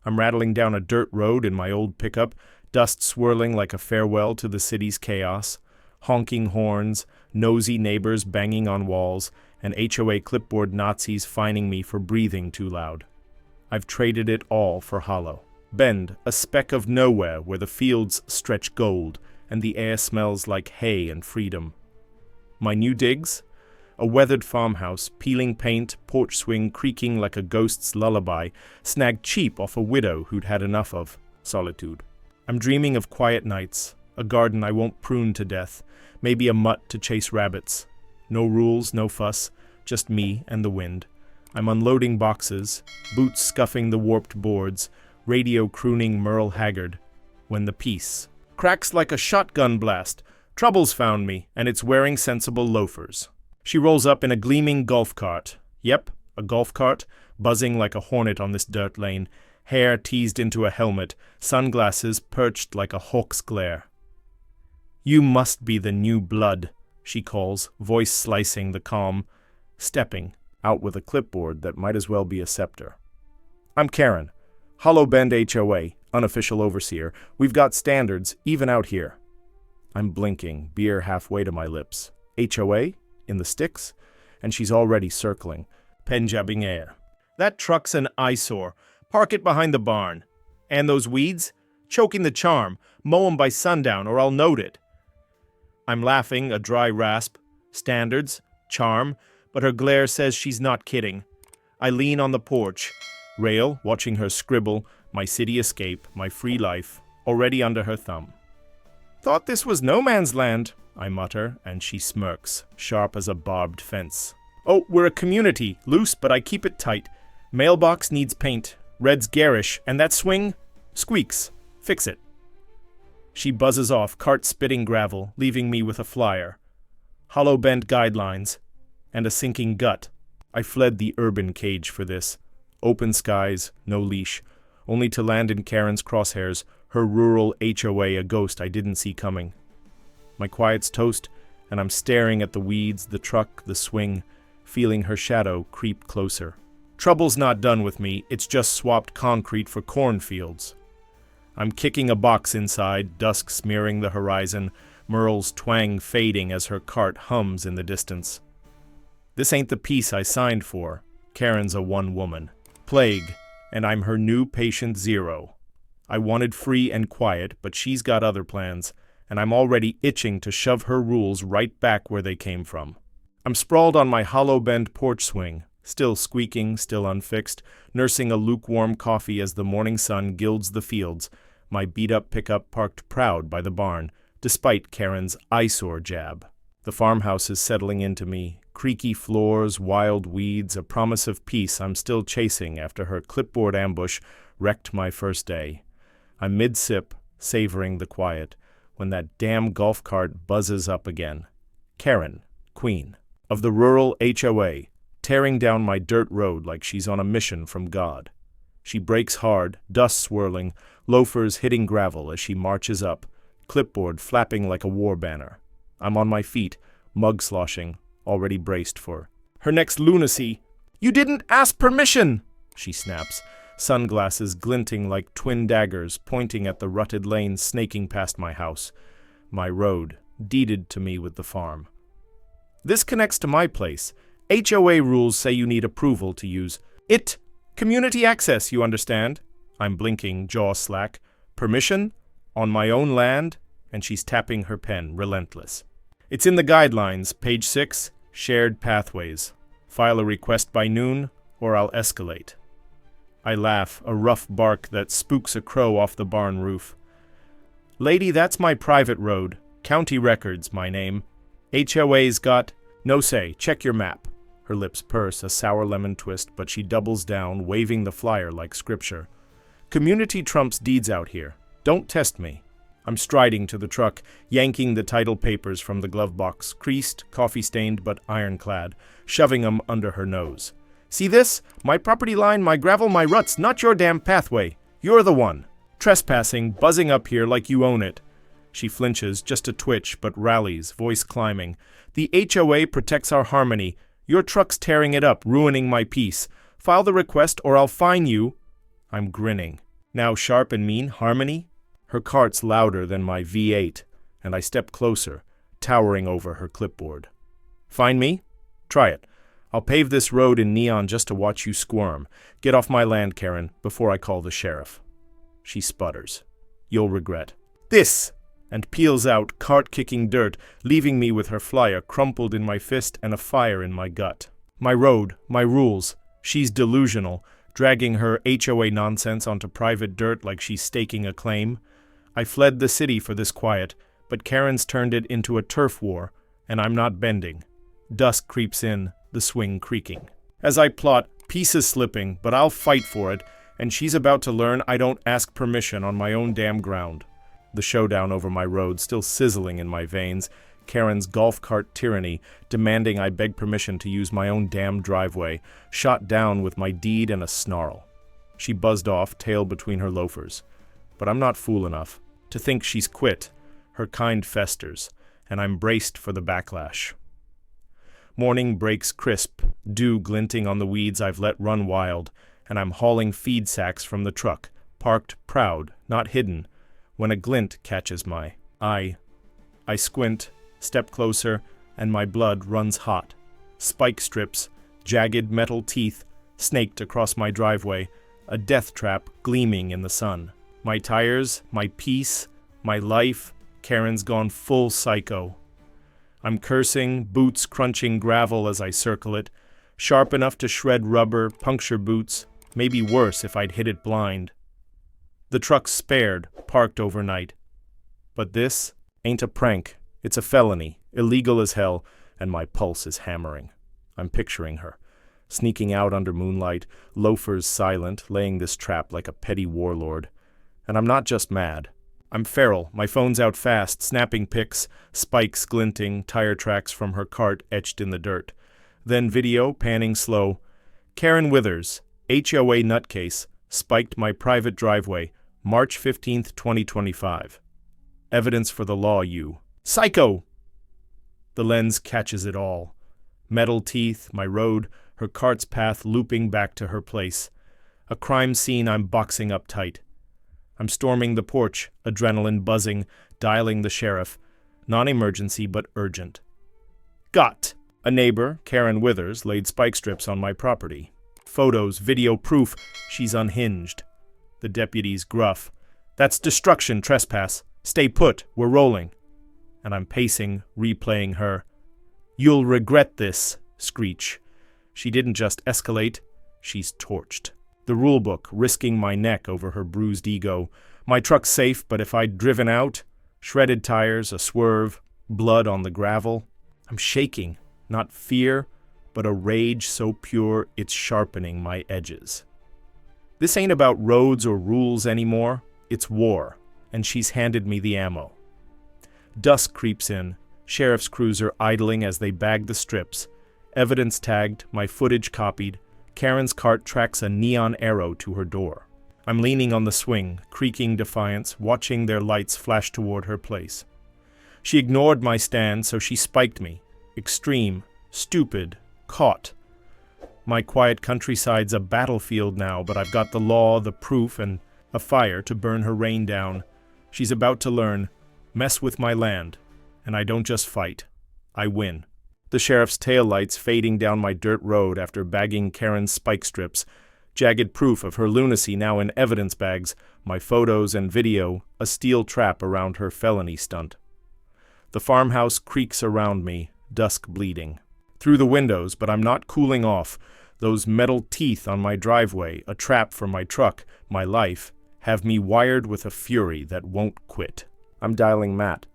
I'm rattling down a dirt road in my old pickup, dust swirling like a farewell to the city's chaos, honking horns, nosy neighbors banging on walls, and HOA clipboard Nazis fining me for breathing too loud. I've traded it all for Hollow. Bend, a speck of nowhere where the fields stretch gold and the air smells like hay and freedom. My new digs? A weathered farmhouse, peeling paint, porch swing creaking like a ghost's lullaby, snagged cheap off a widow who'd had enough of solitude. I'm dreaming of quiet nights, a garden I won't prune to death, maybe a mutt to chase rabbits. No rules, no fuss, just me and the wind. I'm unloading boxes, boots scuffing the warped boards, radio crooning Merle Haggard, when the peace cracks like a shotgun blast. Trouble's found me, and it's wearing sensible loafers. She rolls up in a gleaming golf cart. Yep, a golf cart, buzzing like a hornet on this dirt lane, hair teased into a helmet, sunglasses perched like a hawk's glare. "You must be the new blood," she calls, voice slicing the calm, stepping out with a clipboard that might as well be a scepter. "I'm Karen, Hollow Bend HOA, unofficial overseer. We've got standards, even out here." I'm blinking, beer halfway to my lips. HOA? In the sticks? And she's already circling, penjabbing air. "That truck's an eyesore. Park it behind the barn. And those weeds? Choking the charm. Mow 'em by sundown, or I'll note it." I'm laughing, a dry rasp. Standards, charm, but her glare says she's not kidding. I lean on the porch, Rail, watching her scribble, my city escape, my free life, already under her thumb. "Thought this was no man's land," I mutter, and she smirks, sharp as a barbed fence. "Oh, we're a community, loose, but I keep it tight. Mailbox needs paint, red's garish, and that swing squeaks. Fix it." She buzzes off, cart spitting gravel, leaving me with a flyer. Hollow Bend guidelines, and a sinking gut. I fled the urban cage for this. Open skies, no leash, only to land in Karen's crosshairs, her rural HOA a ghost I didn't see coming. My quiet's toast, and I'm staring at the weeds, the truck, the swing, feeling her shadow creep closer. Trouble's not done with me, it's just swapped concrete for cornfields. I'm kicking a box inside, dusk smearing the horizon, Merle's twang fading as her cart hums in the distance. This ain't the peace I signed for. Karen's a one-woman plague, and I'm her new patient zero. I wanted free and quiet, but she's got other plans, and I'm already itching to shove her rules right back where they came from. I'm sprawled on my Hollow Bend porch swing, still squeaking, still unfixed, nursing a lukewarm coffee as the morning sun gilds the fields, my beat-up pickup parked proud by the barn, despite Karen's eyesore jab. The farmhouse is settling into me, creaky floors, wild weeds, a promise of peace I'm still chasing after her clipboard ambush wrecked my first day. I'm mid-sip, savoring the quiet, when that damn golf cart buzzes up again. Karen, queen, of the rural HOA, tearing down my dirt road like she's on a mission from God. She brakes hard, dust swirling, loafers hitting gravel as she marches up, clipboard flapping like a war banner. I'm on my feet, mug sloshing, already braced for her next lunacy. "You didn't ask permission!" she snaps, sunglasses glinting like twin daggers pointing at the rutted lane snaking past my house, my road, deeded to me with the farm. "This connects to my place. HOA rules say you need approval to use it. Community access, you understand?" I'm blinking, jaw slack. "Permission? On my own land?" And she's tapping her pen, relentless. "It's in the guidelines, page 6, shared pathways. File a request by noon, or I'll escalate." I laugh, a rough bark that spooks a crow off the barn roof. "Lady, that's my private road. County records, my name. HOA's got no say. Check your map." Her lips purse, a sour lemon twist, but she doubles down, waving the flyer like scripture. "Community trumps deeds out here. Don't test me." I'm striding to the truck, yanking the title papers from the glove box, creased, coffee-stained, but ironclad, shoving them under her nose. "See this? My property line, my gravel, my ruts, not your damn pathway. You're the one. Trespassing, buzzing up here like you own it." She flinches, just a twitch, but rallies, voice climbing. "The HOA protects our harmony. Your truck's tearing it up, ruining my peace. File the request or I'll fine you." I'm grinning. Now sharp and mean, harmony? Her cart's louder than my V8, and I step closer, towering over her clipboard. Find me? Try it. I'll pave this road in neon just to watch you squirm. Get off my land, Karen, before I call the sheriff. She sputters. You'll regret. This! And peels out, cart-kicking dirt, leaving me with her flyer crumpled in my fist and a fire in my gut. My road, my rules. She's delusional, dragging her HOA nonsense onto private dirt like she's staking a claim. I fled the city for this quiet, but Karen's turned it into a turf war, and I'm not bending. Dusk creeps in, the swing creaking. As I plot, pieces slipping, but I'll fight for it, and she's about to learn I don't ask permission on my own damn ground. The showdown over my road still sizzling in my veins, Karen's golf cart tyranny, demanding I beg permission to use my own damn driveway, shot down with my deed and a snarl. She buzzed off, tail between her loafers. But I'm not fool enough to think she's quit. Her kind festers, and I'm braced for the backlash. Morning breaks crisp, dew glinting on the weeds I've let run wild, and I'm hauling feed sacks from the truck, parked proud, not hidden, when a glint catches my eye. I squint, step closer, and my blood runs hot. Spike strips, jagged metal teeth, snaked across my driveway, a death trap gleaming in the sun. My tires, my peace, my life, Karen's gone full psycho. I'm cursing, boots crunching gravel as I circle it, sharp enough to shred rubber, puncture boots, maybe worse if I'd hit it blind. The truck's spared, parked overnight. But this ain't a prank. It's a felony, illegal as hell, and my pulse is hammering. I'm picturing her, sneaking out under moonlight, loafers silent, laying this trap like a petty warlord. And I'm not just mad. I'm feral, my phone's out fast, snapping pics, spikes glinting, tire tracks from her cart etched in the dirt. Then video, panning slow. Karen Withers, HOA nutcase, spiked my private driveway, March 15th, 2025. Evidence for the law, you. Psycho! The lens catches it all. Metal teeth, my road, her cart's path looping back to her place. A crime scene I'm boxing up tight. I'm storming the porch, adrenaline buzzing, dialing the sheriff. Non-emergency, but urgent. Got! A neighbor, Karen Withers, laid spike strips on my property. Photos, video proof, she's unhinged. The deputy's gruff. That's destruction, trespass. Stay put, we're rolling. And I'm pacing, replaying her. You'll regret this, screech. She didn't just escalate, she's torched. The rulebook, risking my neck over her bruised ego. My truck's safe, but if I'd driven out, shredded tires, a swerve, blood on the gravel. I'm shaking, not fear, but a rage so pure it's sharpening my edges. This ain't about roads or rules anymore, it's war, and she's handed me the ammo. Dusk creeps in, sheriff's cruiser idling as they bag the strips. Evidence tagged, my footage copied. Karen's cart tracks a neon arrow to her door. I'm leaning on the swing, creaking defiance, watching their lights flash toward her place. She ignored my stand, so she spiked me. Extreme, stupid, caught. My quiet countryside's a battlefield now, but I've got the law, the proof, and a fire to burn her rain down. She's about to learn, mess with my land, and I don't just fight, I win. The sheriff's taillights fading down my dirt road after bagging Karen's spike strips, jagged proof of her lunacy now in evidence bags, my photos and video, a steel trap around her felony stunt. The farmhouse creaks around me, dusk bleeding. Through the windows, but I'm not cooling off. Those metal teeth on my driveway, a trap for my truck, my life, have me wired with a fury that won't quit. I'm dialing Matt,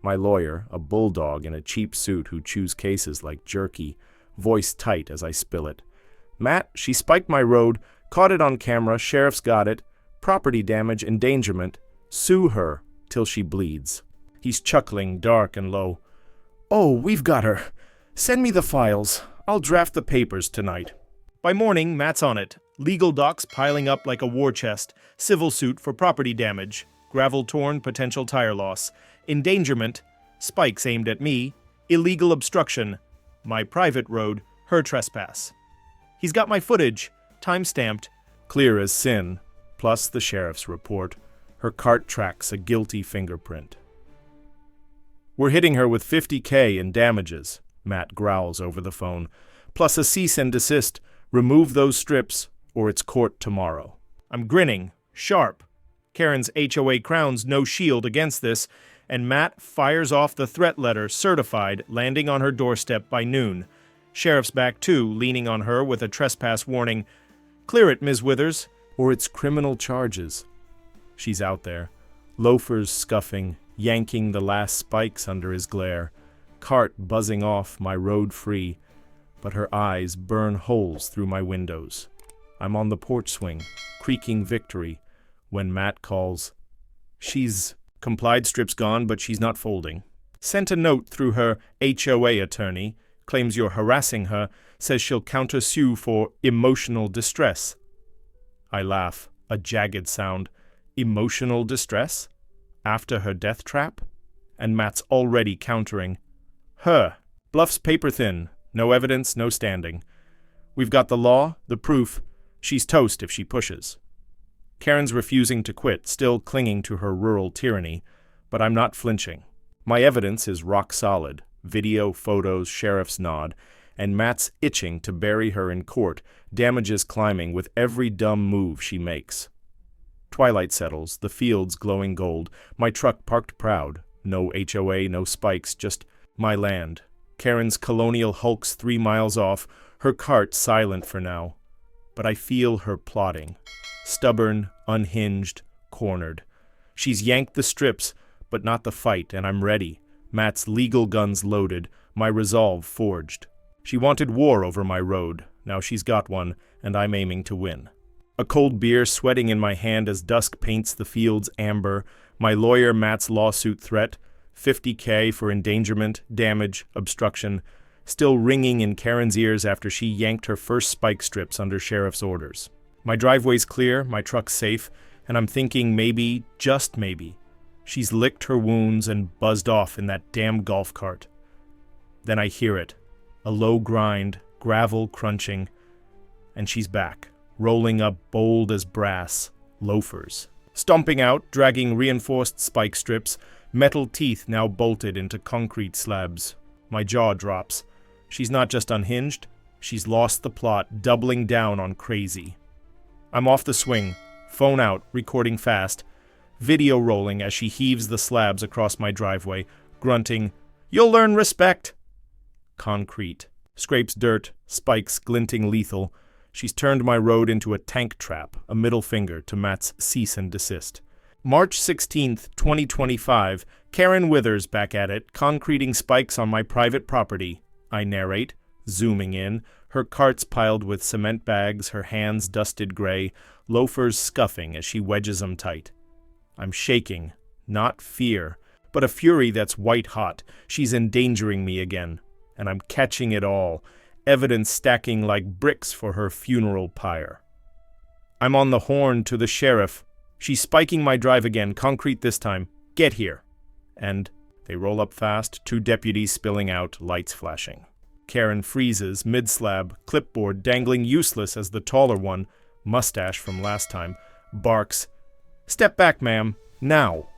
my lawyer, a bulldog in a cheap suit who chews cases like jerky, voice tight as I spill it. Matt, she spiked my road, caught it on camera, sheriff's got it, property damage, endangerment, sue her till she bleeds. He's chuckling, dark and low. Oh, we've got her. Send me the files. I'll draft the papers tonight. By morning, Matt's on it. Legal docs piling up like a war chest. Civil suit for property damage. Gravel torn, potential tire loss. Endangerment. Spikes aimed at me. Illegal obstruction. My private road. Her trespass. He's got my footage. Time-stamped. Clear as sin. plus the sheriff's report. Her cart tracks a guilty fingerprint. "We're hitting her with $50K in damages," Matt growls over the phone, "plus a cease and desist. Remove those strips, or it's court tomorrow." I'm grinning, sharp. Karen's HOA crown's no shield against this, and Matt fires off the threat letter, certified, landing on her doorstep by noon. Sheriff's back too, leaning on her with a trespass warning. "Clear it, Ms. Withers, or it's criminal charges." She's out there, loafers scuffing, yanking the last spikes under his glare, cart buzzing off, my road free, but her eyes burn holes through my windows. I'm on the porch swing, creaking victory, when Matt calls. She's complied, strips gone, but she's not folding. Sent a note through her HOA attorney, claims you're harassing her, says she'll countersue for emotional distress. I laugh, a jagged sound. Emotional distress? After her death trap? And Matt's already countering. Her. Bluff's paper thin. No evidence, no standing. We've got the law, the proof. She's toast if she pushes. Karen's refusing to quit, still clinging to her rural tyranny, but I'm not flinching. My evidence is rock solid. Video, photos, sheriff's nod, and Matt's itching to bury her in court, damages climbing with every dumb move she makes. Twilight settles, the fields glowing gold, my truck parked proud. No HOA, no spikes, just my land. Karen's colonial hulks 3 miles off, her cart silent for now. But I feel her plotting. Stubborn, unhinged, cornered. She's yanked the strips, but not the fight, and I'm ready. Matt's legal guns loaded, my resolve forged. She wanted war over my road. Now she's got one, and I'm aiming to win. A cold beer sweating in my hand as dusk paints the fields amber. My lawyer Matt's lawsuit threat, $50K for endangerment, damage, obstruction, still ringing in Karen's ears after she yanked her first spike strips under sheriff's orders. My driveway's clear, my truck's safe, and I'm thinking maybe, just maybe, she's licked her wounds and buzzed off in that damn golf cart. Then I hear it, a low grind, gravel crunching, and she's back, rolling up bold as brass, loafers. Stomping out, dragging reinforced spike strips, metal teeth now bolted into concrete slabs. My jaw drops. She's not just unhinged, she's lost the plot, doubling down on crazy. I'm off the swing, phone out, recording fast, video rolling as she heaves the slabs across my driveway, grunting, "You'll learn respect!" Concrete. Scrapes dirt, spikes glinting lethal. She's turned my road into a tank trap, a middle finger to Matt's cease and desist. March 16th, 2025, Karen Withers back at it, concreting spikes on my private property. I narrate, zooming in, her carts piled with cement bags, her hands dusted gray, loafers scuffing as she wedges them tight. I'm shaking, not fear, but a fury that's white-hot. She's endangering me again, and I'm catching it all, evidence stacking like bricks for her funeral pyre. I'm on the horn to the sheriff. She's spiking my drive again, concrete this time. Get here. And they roll up fast, 2 deputies spilling out, lights flashing. Karen freezes, mid-slab, clipboard dangling useless as the taller one, mustache from last time, barks, "Step back, ma'am, now."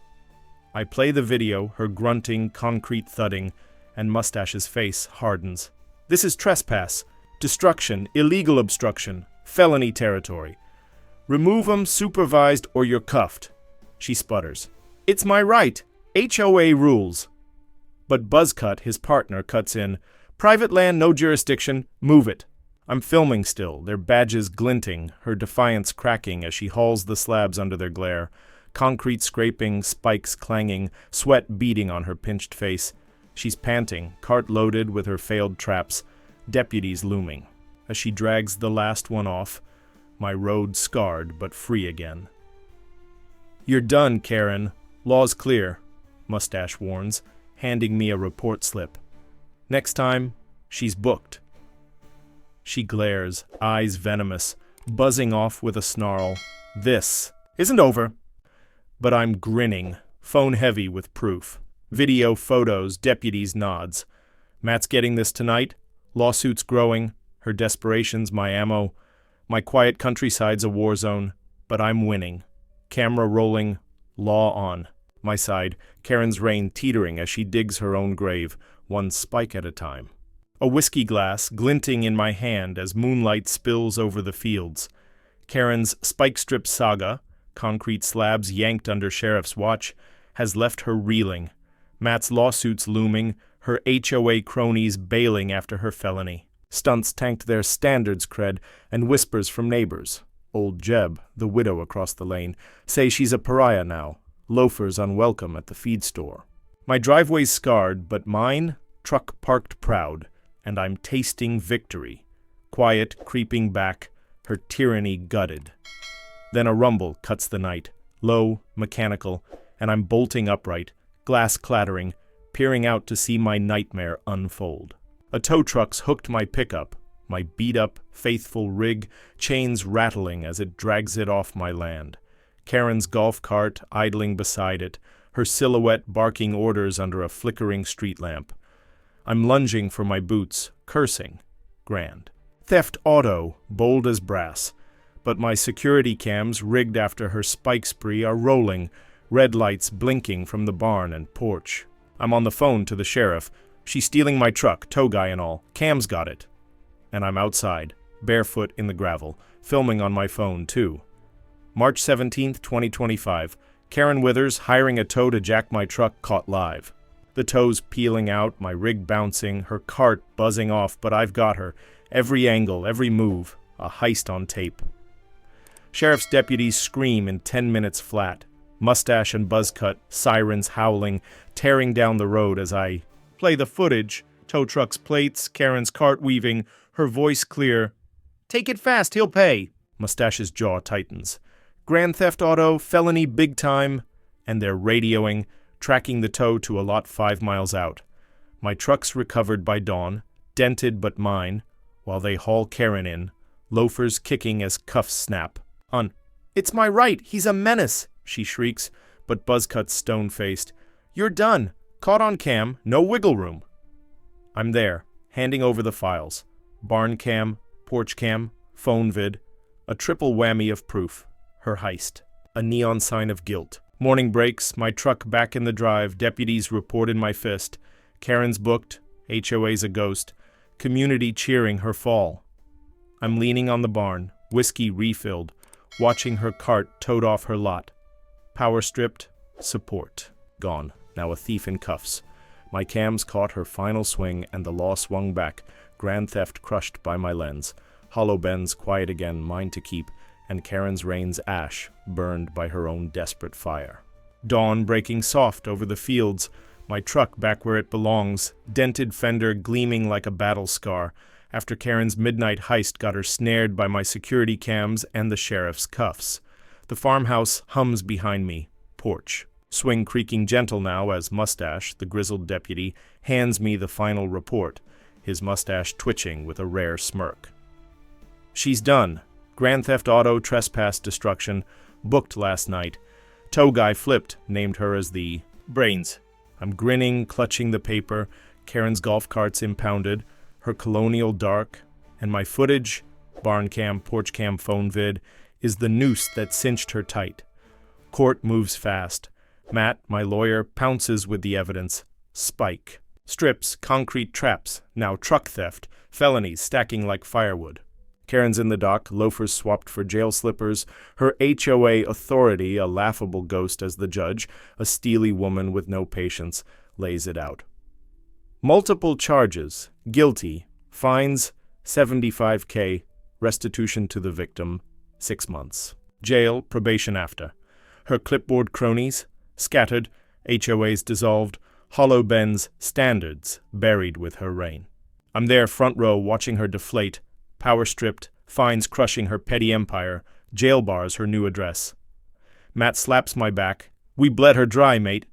I play the video, her grunting, concrete thudding, and Mustache's face hardens. This is trespass, destruction, illegal obstruction, felony territory. Remove 'em, supervised, or you're cuffed. She sputters. It's my right. HOA rules. But Buzzcut, his partner, cuts in. Private land, no jurisdiction. Move it. I'm filming still, their badges glinting, her defiance cracking as she hauls the slabs under their glare. Concrete scraping, spikes clanging, sweat beading on her pinched face. She's panting, cart loaded with her failed traps, deputies looming. As she drags the last one off, my road scarred but free again. You're done, Karen. Law's clear, Mustache warns, handing me a report slip. Next time, she's booked. She glares, eyes venomous, buzzing off with a snarl. This isn't over. But I'm grinning, phone heavy with proof. Video, photos, deputies, nods. Matt's getting this tonight. Lawsuits growing. Her desperation's my ammo. My quiet countryside's a war zone. But I'm winning. Camera rolling, law on. My side, Karen's reign teetering as she digs her own grave, one spike at a time. A whiskey glass glinting in my hand as moonlight spills over the fields. Karen's spike strip saga, concrete slabs yanked under sheriff's watch, has left her reeling. Matt's lawsuits looming, her HOA cronies bailing after her felony. Stunts tanked their standards cred, and whispers from neighbors. Old Jeb, the widow across the lane, say she's a pariah now. Loafers unwelcome at the feed store. My driveway's scarred, but mine, truck parked proud, and I'm tasting victory. Quiet, creeping back, her tyranny gutted. Then a rumble cuts the night, low, mechanical, and I'm bolting upright, glass clattering, peering out to see my nightmare unfold. A tow truck's hooked my pickup, my beat-up, faithful rig, chains rattling as it drags it off my land. Karen's golf cart idling beside it, her silhouette barking orders under a flickering street lamp. I'm lunging for my boots, cursing. Grand. Theft auto, bold as brass. But my security cams, rigged after her spike spree, are rolling, red lights blinking from the barn and porch. I'm on the phone to the sheriff. She's stealing my truck, tow guy and all. Cam's got it. And I'm outside, barefoot in the gravel, filming on my phone too. March 17th, 2025. Karen Withers hiring a tow to jack my truck caught live. The tow's peeling out, my rig bouncing, her cart buzzing off, but I've got her. Every angle, every move, a heist on tape. Sheriff's deputies scream in 10 minutes flat. Mustache and buzz cut, sirens howling, tearing down the road as I play the footage. Tow truck's plates, Karen's cart weaving, her voice clear. Take it fast, he'll pay. Mustache's jaw tightens. Grand theft auto, felony big time, and they're radioing, tracking the tow to a lot 5 miles out. My truck's recovered by dawn, dented but mine, while they haul Karen in, loafers kicking as cuffs snap. It's my right, he's a menace, she shrieks, but Buzzcut's stone-faced. You're done, caught on cam, no wiggle room. I'm there, handing over the files. Barn cam, porch cam, phone vid, a triple whammy of proof. Her heist. A neon sign of guilt. Morning breaks, my truck back in the drive, deputies report in my fist. Karen's booked, HOA's a ghost. Community cheering her fall. I'm leaning on the barn, whiskey refilled, watching her cart towed off her lot. Power stripped, support. Gone, now a thief in cuffs. My cams caught her final swing and the law swung back, grand theft crushed by my lens. Hollow bends quiet again, mine to keep, and Karen's reign's ash, burned by her own desperate fire. Dawn breaking soft over the fields, my truck back where it belongs, dented fender gleaming like a battle scar, after Karen's midnight heist got her snared by my security cams and the sheriff's cuffs. The farmhouse hums behind me, porch. Swing creaking gentle now as Mustache, the grizzled deputy, hands me the final report, his mustache twitching with a rare smirk. She's done. Grand theft auto, trespass, destruction, booked last night. Tow guy flipped, named her as the brains. I'm grinning, clutching the paper, Karen's golf cart's impounded, her colonial dark, and my footage, barn cam, porch cam, phone vid, is the noose that cinched her tight. Court moves fast. Matt, my lawyer, pounces with the evidence. Spike. Strips, concrete traps, now truck theft, felonies stacking like firewood. Karen's in the dock, loafers swapped for jail slippers, her HOA authority, a laughable ghost as the judge, a steely woman with no patience, lays it out. Multiple charges, guilty, fines, $75,000, restitution to the victim, 6 months. Jail, probation after. Her clipboard cronies, scattered, HOAs dissolved, hollow bends, standards, buried with her reign. I'm there front row watching her deflate, power stripped, fines crushing her petty empire, jail bars her new address. Matt slaps my back. We bled her dry, mate.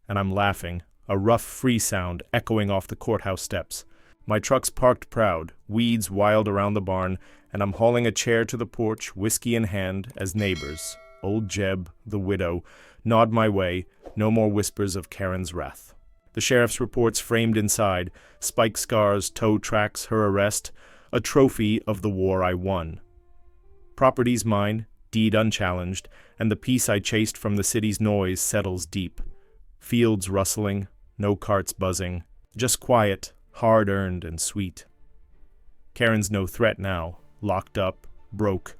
And I'm laughing, a rough free sound echoing off the courthouse steps. My truck's parked proud, weeds wild around the barn, and I'm hauling a chair to the porch, whiskey in hand, as neighbors, old Jeb, the widow, nod my way, no more whispers of Karen's wrath. The sheriff's reports framed inside, spike scars, tow tracks, her arrest, a trophy of the war I won. Property's mine, deed unchallenged, and the peace I chased from the city's noise settles deep. Fields rustling, no carts buzzing, just quiet, hard-earned and sweet. Karen's no threat now, locked up, broke,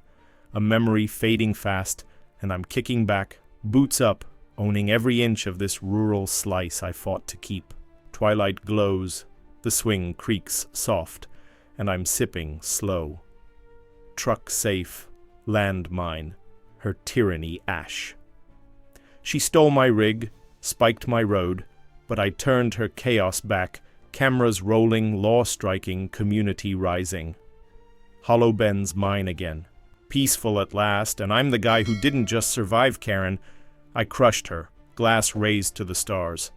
a memory fading fast, and I'm kicking back, boots up, owning every inch of this rural slice I fought to keep. Twilight glows, the swing creaks soft, and I'm sipping slow. Truck safe, land mine, her tyranny ash. She stole my rig, spiked my road, but I turned her chaos back, cameras rolling, law striking, community rising. Hollow Bend's mine again. Peaceful at last, and I'm the guy who didn't just survive Karen, I crushed her, glass raised to the stars.